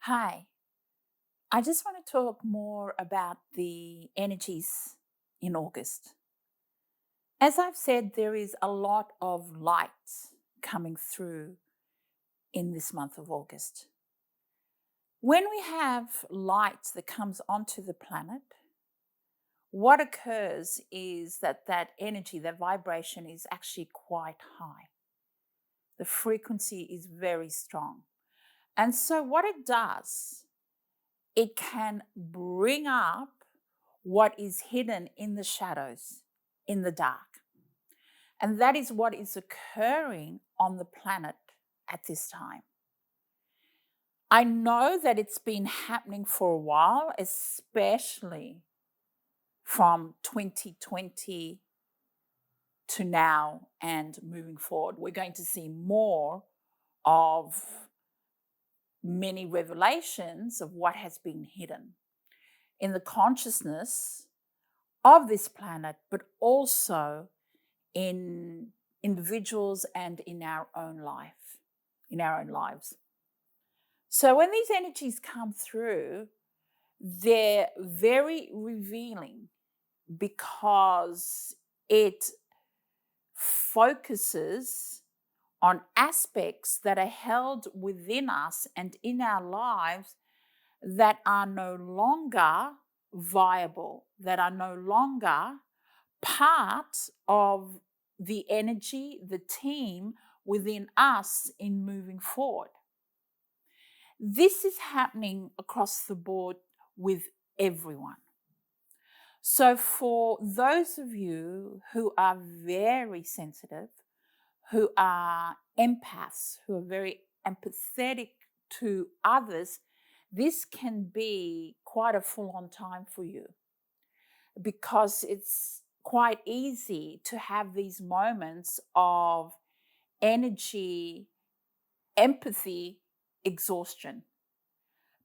Hi, I just want to talk more about the energies in August. As I've said, there is a lot of light coming through in this month of August. When we have light that comes onto the planet, what occurs is that energy, that vibration is actually quite high. The frequency is very strong. And so, what it does, it can bring up what is hidden in the shadows, in the dark. And that is what is occurring on the planet at this time. I know that it's been happening for a while, especially from 2020 to now and moving forward. We're going to see more of many revelations of what has been hidden in the consciousness of this planet, but also in individuals and in our own life, in our own lives. So when these energies come through, they're very revealing because it focuses on aspects that are held within us and in our lives that are no longer viable, that are no longer part of the energy, the team within us in moving forward. This is happening across the board with everyone. So, for those of you who are very sensitive, who are empaths, who are very empathetic to others, this can be quite a full on time for you because it's quite easy to have these moments of energy, empathy, exhaustion.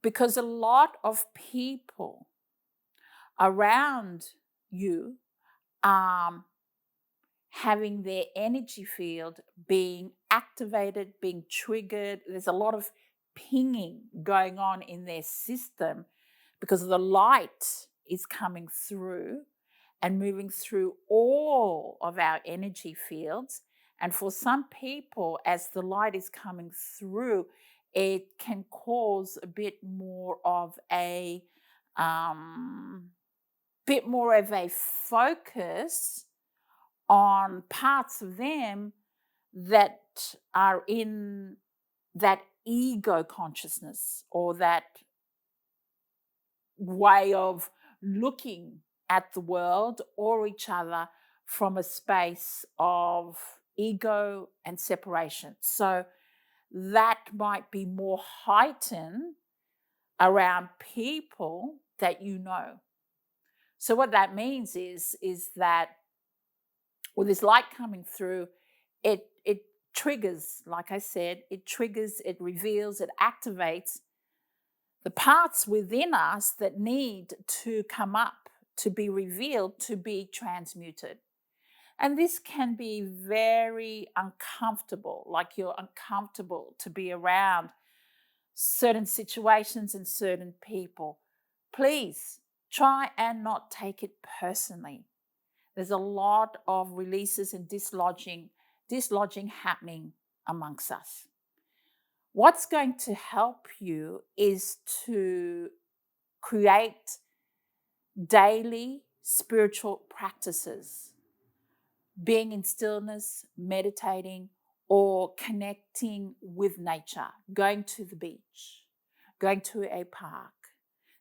Because a lot of people around you are having their energy field being activated, being triggered. There's a lot of pinging going on in their system because the light is coming through and moving through all of our energy fields. And for some people, as the light is coming through, it can cause a bit more of a focus on parts of them that are in that ego consciousness or that way of looking at the world or each other from a space of ego and separation. So that might be more heightened around people that you know. So what that means is that with this light coming through, it triggers, like I said, it triggers, it reveals, it activates the parts within us that need to come up, to be revealed, to be transmuted. And this can be very uncomfortable, like you're uncomfortable to be around certain situations and certain people. Please try and not take it personally. There's a lot of releases and dislodging happening amongst us. What's going to help you is to create daily spiritual practices, being in stillness, meditating, or connecting with nature, going to the beach, going to a park,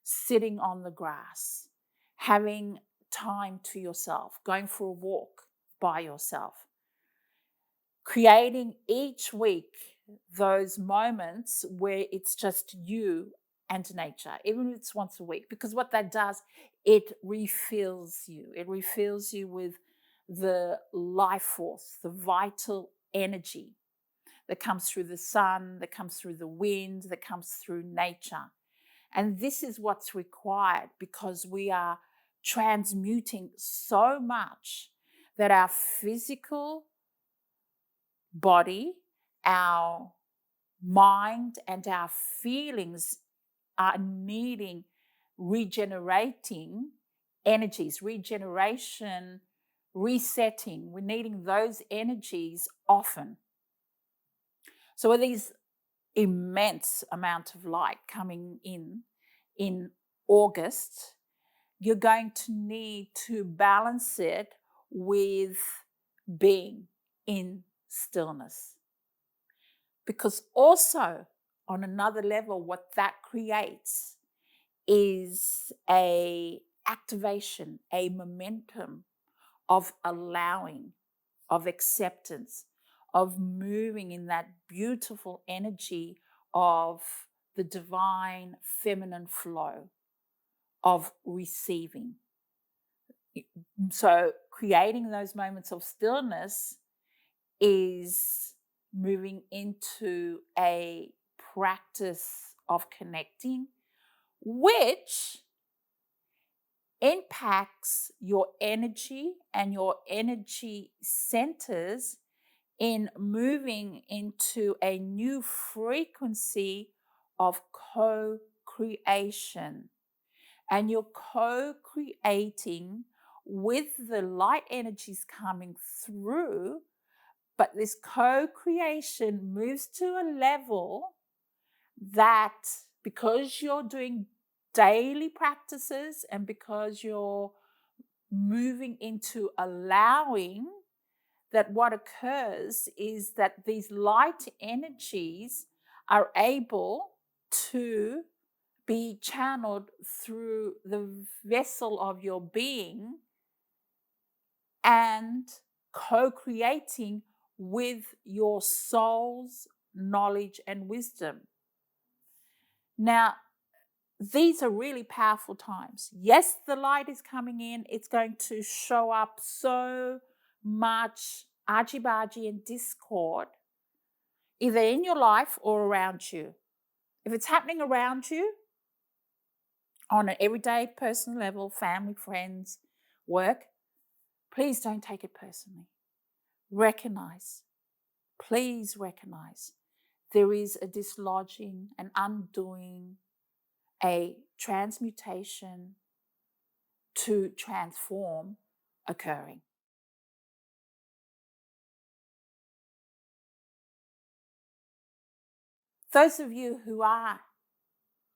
sitting on the grass, having time to yourself, going for a walk by yourself, creating each week those moments where it's just you and nature, even if it's once a week, because what that does, it refills you. It refills you with the life force, the vital energy that comes through the sun, that comes through the wind, that comes through nature. And this is what's required because we are transmuting so much that our physical body, our mind, and our feelings are needing regenerating energies, regeneration, resetting. We're needing those energies often. So with these immense amount of light coming in August, you're going to need to balance it with being in stillness. Because also, on another level, what that creates is a activation, a momentum of allowing, of acceptance, of moving in that beautiful energy of the divine feminine flow, of receiving. So creating those moments of stillness is moving into a practice of connecting, which impacts your energy and your energy centers in moving into a new frequency of co-creation. And you're co-creating with the light energies coming through, but this co-creation moves to a level that, because you're doing daily practices and because you're moving into allowing, that what occurs is that these light energies are able to be channeled through the vessel of your being and co-creating with your soul's knowledge and wisdom. Now, these are really powerful times. Yes, the light is coming in. It's going to show up so much argy-bargy and discord, either in your life or around you. If it's happening around you on an everyday personal level, family, friends, work, please don't take it personally. Recognize, please recognize there is a dislodging, an undoing, a transmutation to transform occurring. Those of you who are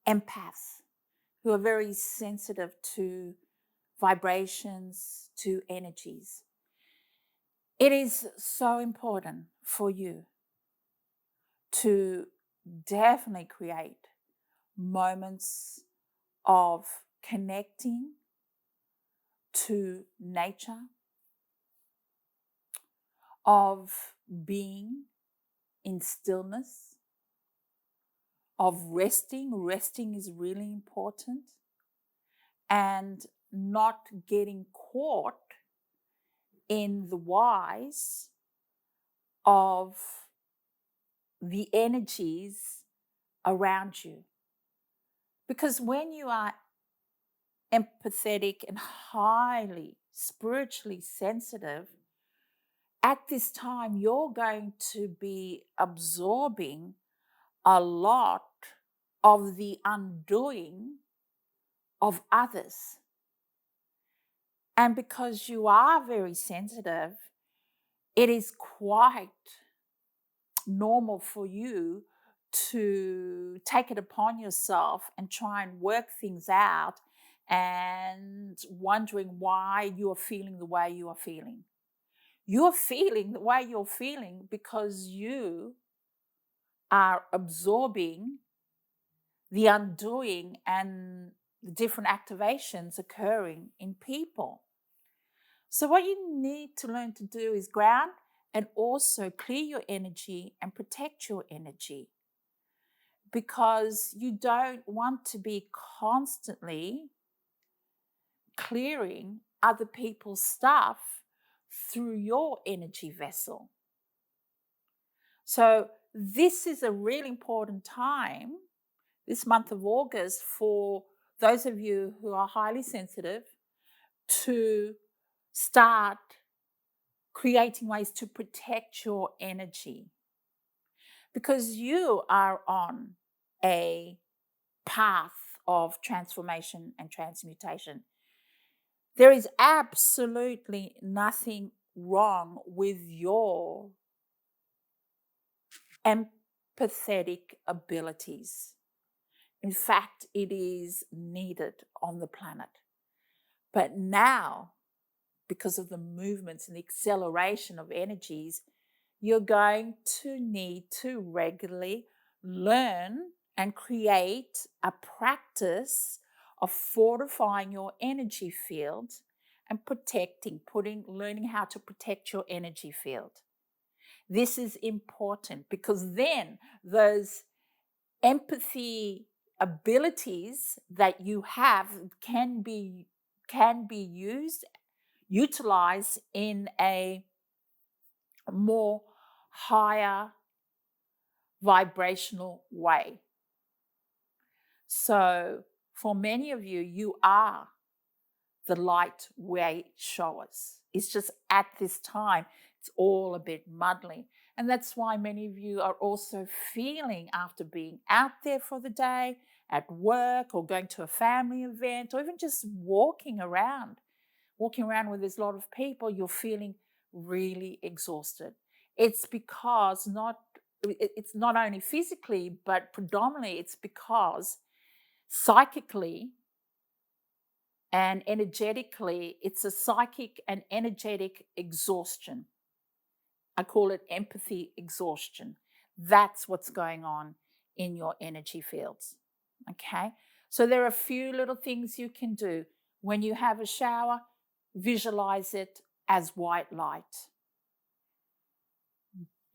empaths, who are very sensitive to vibrations, to energies, it is so important for you to definitely create moments of connecting to nature, of being in stillness, of resting. Resting is really important, and not getting caught in the whys of the energies around you. Because when you are empathetic and highly spiritually sensitive, at this time you're going to be absorbing a lot of the undoing of others. And because you are very sensitive, it is quite normal for you to take it upon yourself and try and work things out and wondering why you are feeling the way you are feeling. You're feeling the way you're feeling because you are absorbing the undoing and the different activations occurring in people. So what you need to learn to do is ground and also clear your energy and protect your energy, because you don't want to be constantly clearing other people's stuff through your energy vessel. So this is a really important time, this month of August, for those of you who are highly sensitive to start creating ways to protect your energy, because you are on a path of transformation and transmutation. There is absolutely nothing wrong with your empathetic abilities. In fact, it is needed on the planet. But now, because of the movements and the acceleration of energies, you're going to need to regularly learn and create a practice of fortifying your energy field and learning how to protect your energy field. This is important because then those empathy abilities that you have can be utilized in a more higher vibrational way. So for many of you, you are the lightweight showers. It's just at this time, it's all a bit muddling. And that's why many of you are also feeling, after being out there for the day, at work or going to a family event, or even just walking around where there's a lot of people, you're feeling really exhausted. It's because it's not only physically, but predominantly it's because psychically and energetically, it's a psychic and energetic exhaustion. I call it empathy exhaustion. That's what's going on in your energy fields. Okay? So there are a few little things you can do. When you have a shower, visualize it as white light.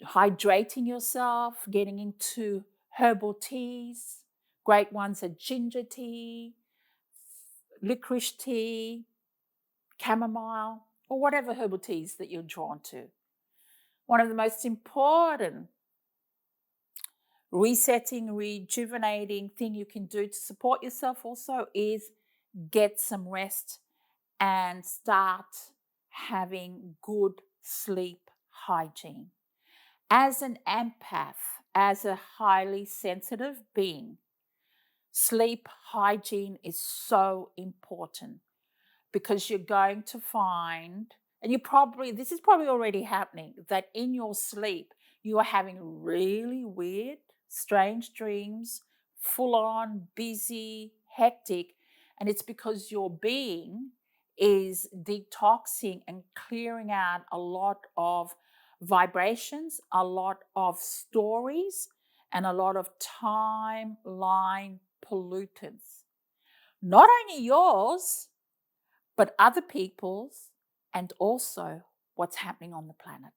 Hydrating yourself, getting into herbal teas. Great ones are ginger tea, licorice tea, chamomile, or whatever herbal teas that you're drawn to. One of the most important resetting, rejuvenating thing you can do to support yourself also is get some rest and start having good sleep hygiene. As an empath, as a highly sensitive being, sleep hygiene is so important because you're going to find, and this is probably already happening, that in your sleep, you are having really weird, strange dreams, full on, busy, hectic. And it's because your being is detoxing and clearing out a lot of vibrations, a lot of stories, and a lot of timeline pollutants. Not only yours, but other people's, and also what's happening on the planet.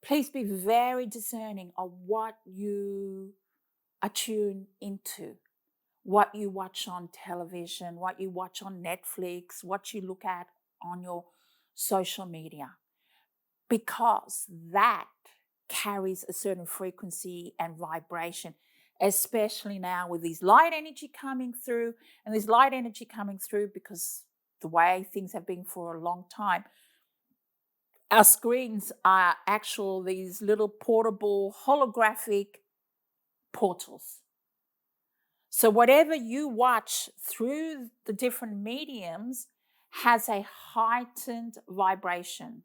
Please be very discerning of what you are tuned into, what you watch on television, what you watch on Netflix, what you look at on your social media, because that carries a certain frequency and vibration, especially now with these light energy coming through. And this light energy coming through because the way things have been for a long time, our screens are these little portable holographic portals. So whatever you watch through the different mediums has a heightened vibration.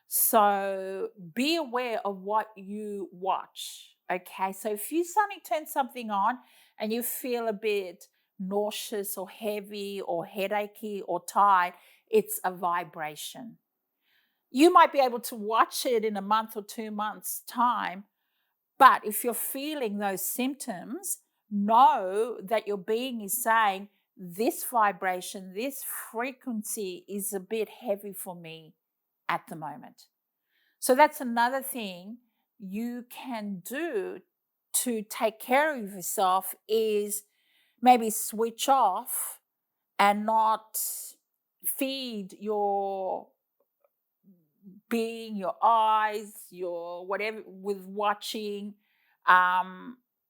So be aware of what you watch. Okay, so if you suddenly turn something on and you feel a bit nauseous or heavy or headachy or tired, it's a vibration. You might be able to watch it in a month or 2 months' time, but if you're feeling those symptoms, know that your being is saying, this vibration, this frequency is a bit heavy for me at the moment. So that's another thing you can do to take care of yourself, is maybe switch off and not feed your being, your eyes, your whatever, with watching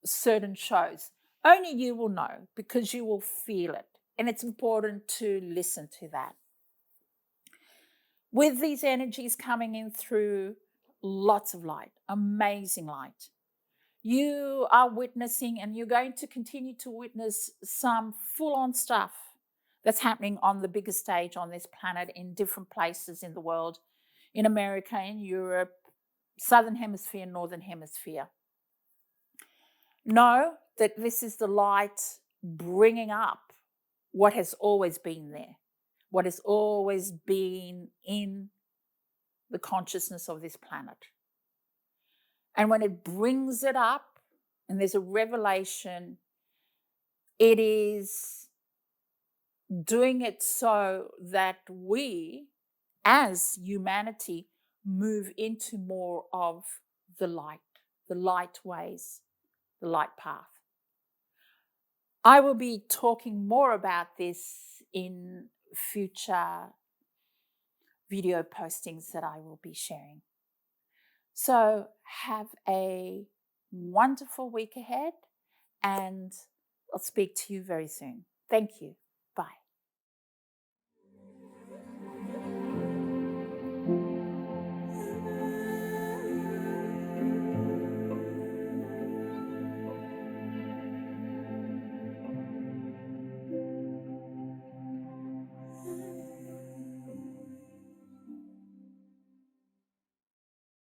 certain shows. Only you will know because you will feel it. And it's important to listen to that. With these energies coming in through lots of light, amazing light. You are witnessing, and you're going to continue to witness, some full on stuff that's happening on the biggest stage on this planet in different places in the world, in America, in Europe, Southern Hemisphere, Northern Hemisphere. Know that this is the light bringing up what has always been there, what has always been in the consciousness of this planet. And when it brings it up and there's a revelation, it is doing it so that we, as humanity, move into more of the light ways, the light path. I will be talking more about this in future video postings that I will be sharing. So have a wonderful week ahead, and I'll speak to you very soon. Thank you.